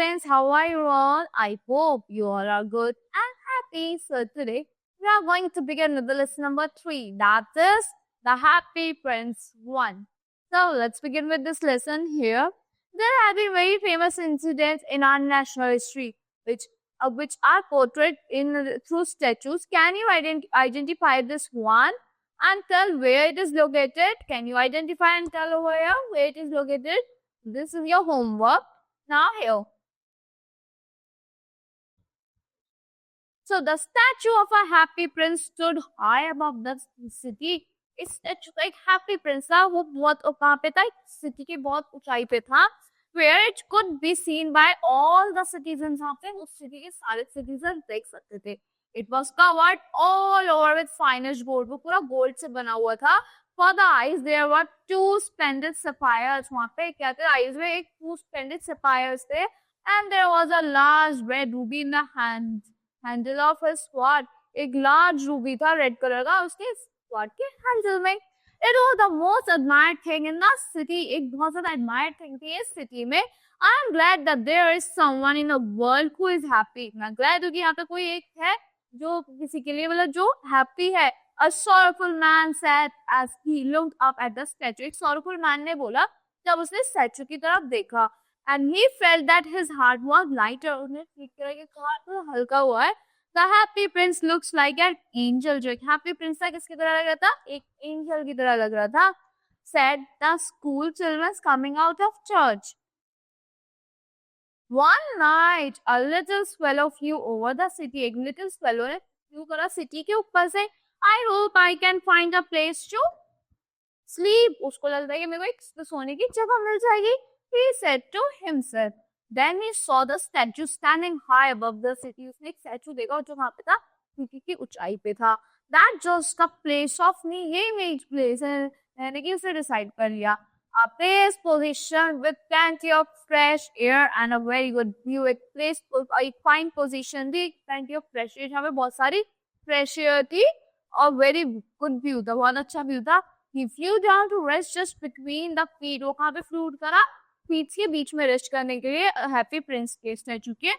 students, how are you all? I hope you all are good and happy. So today we are going to begin with the lesson number 3, that is the Happy Prince 1. So let's begin with this lesson here. There have been very famous incidents in our national history which are portrayed through statues. Can you identify this one and tell where it is located? Can you identify and tell over here where it is located? This is your homework. Now here. So the statue of a happy prince stood high above the city. इस statue का एक happy Prince था, वो बहुत कहाँ पे था, city के बहुत ऊंचाई पे था, where it could be seen by all the citizens of it. उस सिटी के सारे सिटीजन देख सकते थे. It was covered all over with finest gold. वो पूरा गोल्ड से बना हुआ था. For the eyes there were two splendid sapphires. वहाँ पे क्या थे, eyes में एक two splendid sapphires थे. And there was a large red ruby in the handle of his sword. एक large ruby था red color का उसके sword के handle में. It was the most admired thing in the city. एक बहुत ज़्यादा admired thing थी इस city में. I am glad that there is someone in the world who is happy. मैं glad हूँ कि यहाँ पे कोई एक है जो किसी के लिए मतलब जो happy है. A sorrowful man said as he looked up at the statue. एक sorrowful man ने बोला जब उसने statue की तरफ देखा. And he felt that his heart was lighter. उसने ठीक किया कि heart तो हल्का हुआ है. The happy prince looks like an angel. जो एक happy prince था किसकी तरह लग रहा था? एक angel की तरह लग रहा था. Said the school children coming out of church. One night, a little swallow flew over the city. एक little swallow ने flew करा city के ऊपर से. I hope I can find a place to sleep. उसको लगता है कि मेरे को एक सोने की जगह मिल जाएगी. He said to himself. Then he saw the statue standing high above the city. उसने एक statue देखा जो वहाँ पे था, सिटी की ऊंचाई पे था. That just a place of me. यही मेरी place है. मैंने कि उसे decide कर लिया. A place position with plenty of fresh air and a very good view. एक place, एक fine position थी, plenty of fresh air. जहाँ पे बहुत सारी fresh air थी और very good view था, बहुत अच्छा view था. He flew down to rest just between the feet. वो कहाँ पे flew करा? फीट्स के बीच में रेस्ट करने के लिए हैप्पी प्रिंस के स्टैचू के.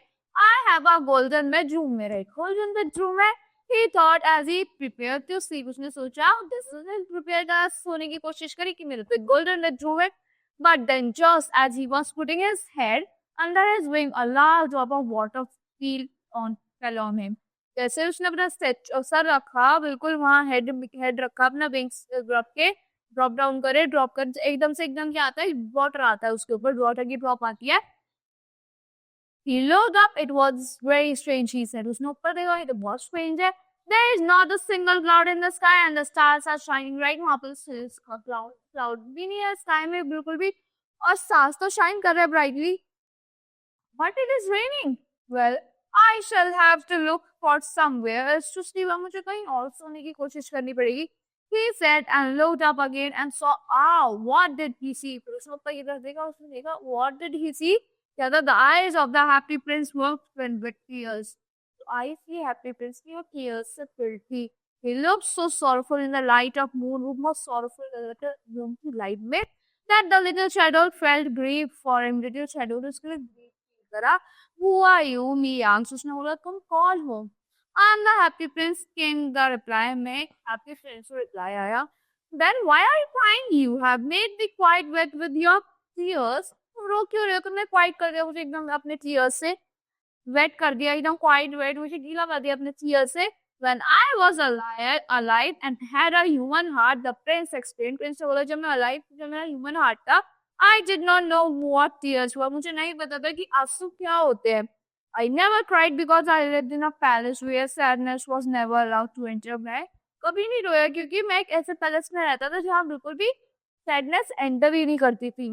I have a golden bedroom. मेरा एक गोल्डन बेडरूम है. He thought as he prepare to sleep. उसने सोचा प्रिपेयर कर सोने की कोशिश करी कि मेरे तो एक गोल्डन बेडरूम है. But then just as he was putting his head under his wing a large drop of water fell on him. जैसे उसने अपना सर रखा बिल्कुल वहां हेड रखा अपना विंग्स ड्रॉप डाउन करे, ड्रॉप कर एकदम से एकदम क्या आता है, वाटर आता है उसके ऊपर, वाटर की ड्रॉप आती है. He looked up. It was very strange, he said. उसने ऊपर देखा, ये तो बहुत strange है. There is not a single cloud in the sky and the stars are shining right. वहाँ पर cloud भी नहीं है sky में बिल्कुल भी, और stars तो shine कर रहे हैं brightly. But it is raining. Well, I shall have to look for somewhere else to sleep. मुझे कहीं और सोने की कोशिश करनी पड़ेगी. He said and looked up again and saw, what did he see? फिर उसने ऊपर की तरफ देखा, उसने देखा, what did he see? क्या था? The eyes of the happy prince were filled with tears. तो eyes की happy prince की वो tears से filled थी. He looked so sorrowful in the light of moon. वो बहुत sorrowful लग रहा था moon की light में. That the little shadow felt grief for him. Little shadow ने उसके लिए grief feel करा. Who are you? Me asked. उसने बोला तुम कौन हो? I am the happy prince, came the reply. मैं happy prince को reply आया. Then why are you crying? You have made me quite wet with your tears. तुम रो क्यों रहे हो? तुमने quite कर दिया मुझे एकदम अपने tears से. Wet कर दिया एकदम quite wet, मुझे गीला कर दिया अपने tears से. When I was alive and had a human heart, the prince explained. Prince ने बोला जब मैं alive, जब मेरा human heart था, I did not know what tears were. मुझे नहीं पता था कि आंसू क्या होते हैं. I never cried because I lived in a palace where sadness was never allowed to enter. मैं कभी नहीं रोया क्योंकि मैं एक ऐसे पैलेस में रहता था जहाँ बिल्कुल भी sadness enter ही नहीं करती थी.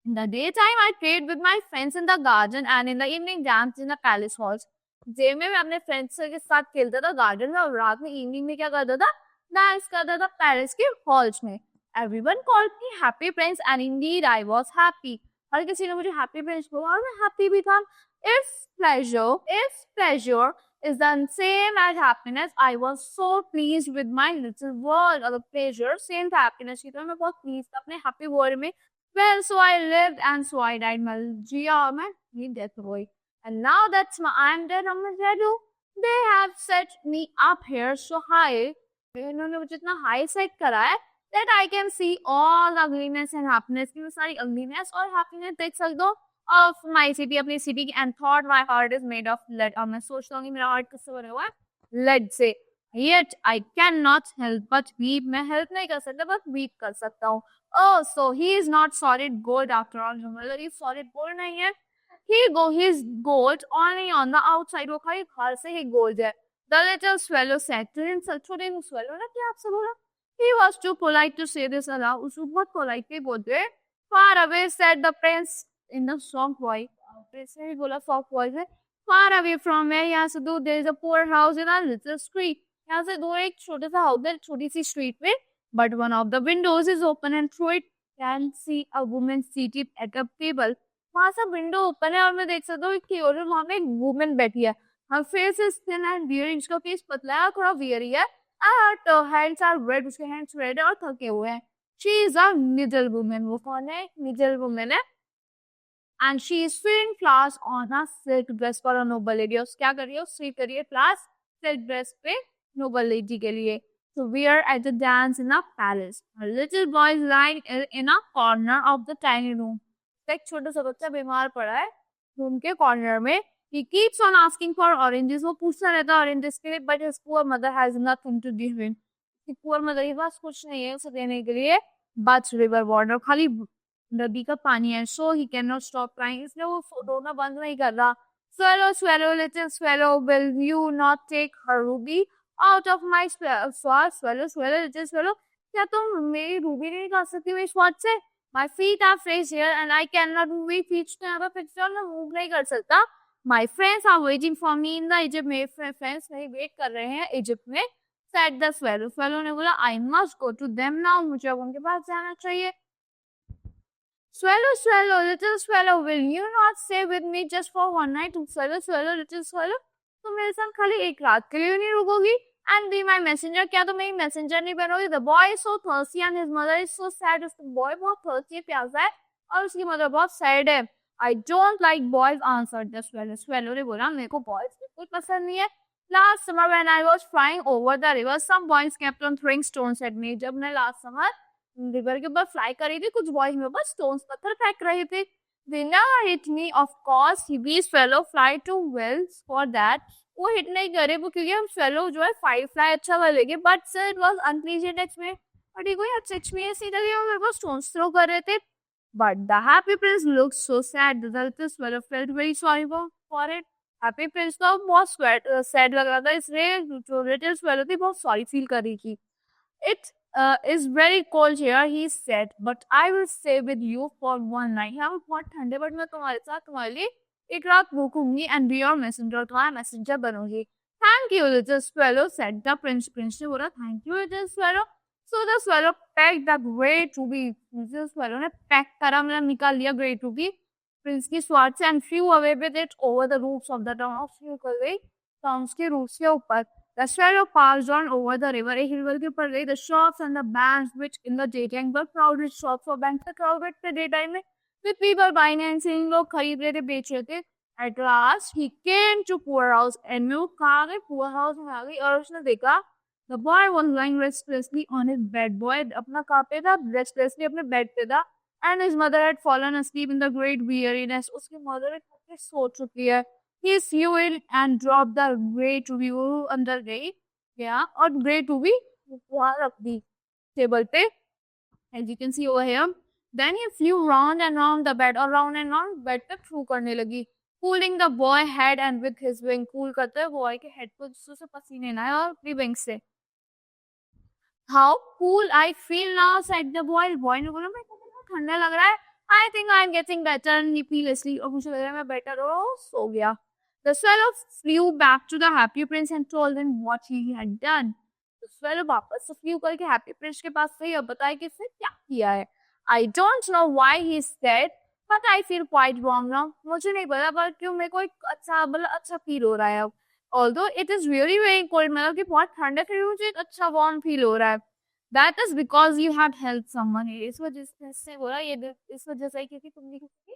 In the daytime, I played with my friends in the garden and in the evening danced in the palace halls. Day में मैं अपने फ्रेंड्स के साथ खेलता था गार्डन में, और रात में इवनिंग में क्या करता था, डांस करता था पैलेस के हॉल्स में. Everyone called me happy prince and indeed I was happy. हर किसी ने मुझे happy prince बोला और मैं happy भी था. If pleasure is the same as happiness, I was so pleased with my little world. अगर pleasure same था happiness की, तो मैं बहुत pleased था अपने happy world में. Well, so I lived and so I died. मैं जिया और मैं ही death हो गई. And now that's I'm dead, I'm dead. They have set me up here so high. इन्होंने मुझे इतना high set करा है that I can see all the ugliness and happiness. कि मैं सारी ugliness और happiness देख सकता हूँ of my city, अपनी city and thought my heart is made of lead. और मैं सोचता हूँ कि मेरा heart किससे बना हुआ है? Lead से. Yet I cannot help but weep. मैं help नहीं कर सकता but weep कर सकता हूँ. Oh, so he is not solid gold after all. मतलब ये solid gold नहीं है. He's gold only on the outside. वो खाली बाहर से ही gold है. The little swallow said to himself. छोटे swallow ने क्या आपसे बोला? He was too polite to say this aloud. उसको बहुत politely बोलते. Far away said the prince in the soft voice. Prince ने भी बोला soft voice में. Far away from where यहाँ से दूर there is a poor house in a little street. यहाँ से दूर एक छोटा सा house है छोटी सी street में. But one of the windows is open and through it can see a woman seated at a table. वहाँ से window open है और मैं देख सकता हूँ कि और वहाँ पे एक woman बैठी है. Her face is thin and weary. उसका face पतला है और थोड़ा weary है. And her hands are red. उसके hands red है और थके हुए हैं. She is a middle woman. वो कौन है? Middle woman है. And she is feeding flowers on a silk dress for a noble lady. और क्या कर रही है? उसकी कर रही है flowers silk dress पे noble lady के लिए. So we are at the dance in a palace. A little boy is lying in a corner of the tiny room. एक छोटा सा बच्चा बीमार पड़ा है रूम के कॉर्नर में. He keeps on asking for oranges. वो पूछता रहता है oranges के लिए, but his poor mother has nothing to give him. उसकी poor mother के पास कुछ नहीं है उसे देने के लिए, but river water. खाली नदी का पानी है. So he cannot stop crying. इसलिए वो रोना बंद नहीं कर रहा. Swallow, swallow, little swallow, will you not take her ruby out of my swallow, swallow, little swallow? क्या तुम मेरी रूबी नहीं खा सकती मेरी स्वाद से? My feet are fresh here and I cannot move. मेरी feet तो यहाँ पे fixed है और मैं move नहीं कर सकता. My friends are waiting for me in the Egypt. मेरे friends मेरी wait कर रहे हैं Egypt में. Said the swallow. Swallow ने बोला I must go to them now. मुझे अब उनके पास जाना चाहिए. Swallow, swallow, little swallow, will you not stay with me just for one night? Swallow, swallow, little swallow. तुम मेरे साथ खाली एक रात के लिए नहीं रुकोगी? And be my messenger. क्या तुम मेरी messenger नहीं बनोगी? The boy is so thirsty and his mother is so sad. उसका boy बहुत thirsty है, प्यासा है और उसकी mother बहुत sad है. I don't like boys, answered the swallow. Swallow ने बोला मेरे को boys बिल्कुल पसंद नहीं है. Last summer when I was flying over the river, some boys kept on throwing stones at me. जब मैं last summer रिवर के ऊपर फ्लाई कर रही थी कुछ बॉयज मेरे ऊपर स्टोन्स पत्थर फेंक रहे थे. They never hit me, of course. We swallow fly too well for that. वो हिट नहीं करे वो क्योंकि हम swallow जो है फ्लाई अच्छा कर लेंगे. But sir, it was unpleasant experience. But ये कोई अच्छा एक्सपीरियंस नहीं लगे और मेरे को स्टोन्स थ्रो कर रहे थे. But the happy prince looked so sad. The little swallow felt very sorry for it. Happy prince तो बहुत sad लग रहा था इसलिए जो little swallow थी बहुत sorry feel कर रही थी. It is very cold here, he said, but I will stay with you for one night. यहाँ बहुत ठंडे बट मैं तुम्हारे साथ तुम्हारे लिए एक रात रुकूंगी and be your messenger. तुम्हारा messenger बनूंगी. Thank you, little swallow, said the prince. Prince ने बोला thank you, little swallow. So the swallow pecked the great ruby. Little swallow ने peck करा मतलब निकाल लिया great ruby prince की स्वाद से and flew away with it over the roofs of the town. और flew कर गई towns के roofs के ऊपर. The swallow passed on over the river. एक river के ऊपर गई. The shops and the banks, which in the daytime were crowded shops और banks crowded थे daytime में, with people buying and selling. लोग खरीद रहे थे बेच रहे थे. At last he came to poor house and वो कहाँ गए? poor house में आ गई और उसने देखा the boy was lying restlessly on his bed. Boy अपना कहाँ पे था? Restlessly अपने bed पे था. And his mother had fallen asleep in the great weariness. उसकी mother एक थक सो चुकी है. He flew in and dropped the great ruby. वो अंदर गई गया और great ruby वहाँ रख दी टेबल पे. As you can see over here. Then he flew round and round the bed और round and round bed पे throw करने लगी. Cooling the boy head and with his wing. Cool करते हैं boy के head को जिससे पसीने ना आए और अपनी wing से. How cool I feel now, said the boy. Boy ने बोला मेरे को ठंडा लग रहा है. I think I'm getting better. And he fell asleep. और मुझे लग रहा है मैं better और सो गया. The swallow flew back to the happy prince and told him what he had done. The swallow वापस से flew करके happy prince के पास गई और बताया कि इसने क्या किया है. I don't know why he said, but I feel quite warm now. मुझे नहीं पता पर क्यों मेरे को एक अच्छा feel हो रहा है अब. Although it is really very cold, मतलब कि बहुत ठंडा फिर मुझे एक अच्छा warm feel हो रहा है. That is because you had helped someone. इस वजह से बोला ये इस वजह से क्योंकि तुमने किसी की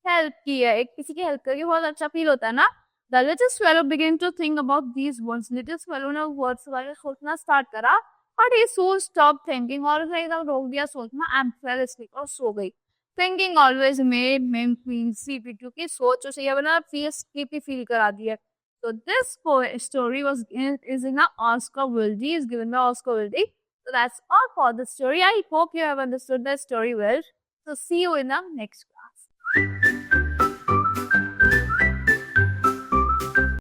हेल्प की है. एक किसी की हेल्प करके बहुत अच्छा फील होता है ना. The little swallow began to think about these words. Little swallow ने words वाले सोचना स्टार्ट करा. But he soon stopped thinking और उसे एकदम रोक दिया सोचना and fell asleep और सो गई. Thinking always made him feel sleepy क्योंकि सोच उसे ये बना feel sleepy feel करा दिया. So this story is in a Oscar Wilde, is given by Oscar Wilde. So that's all for the story. I hope you have understood the story well. So see you in the next class.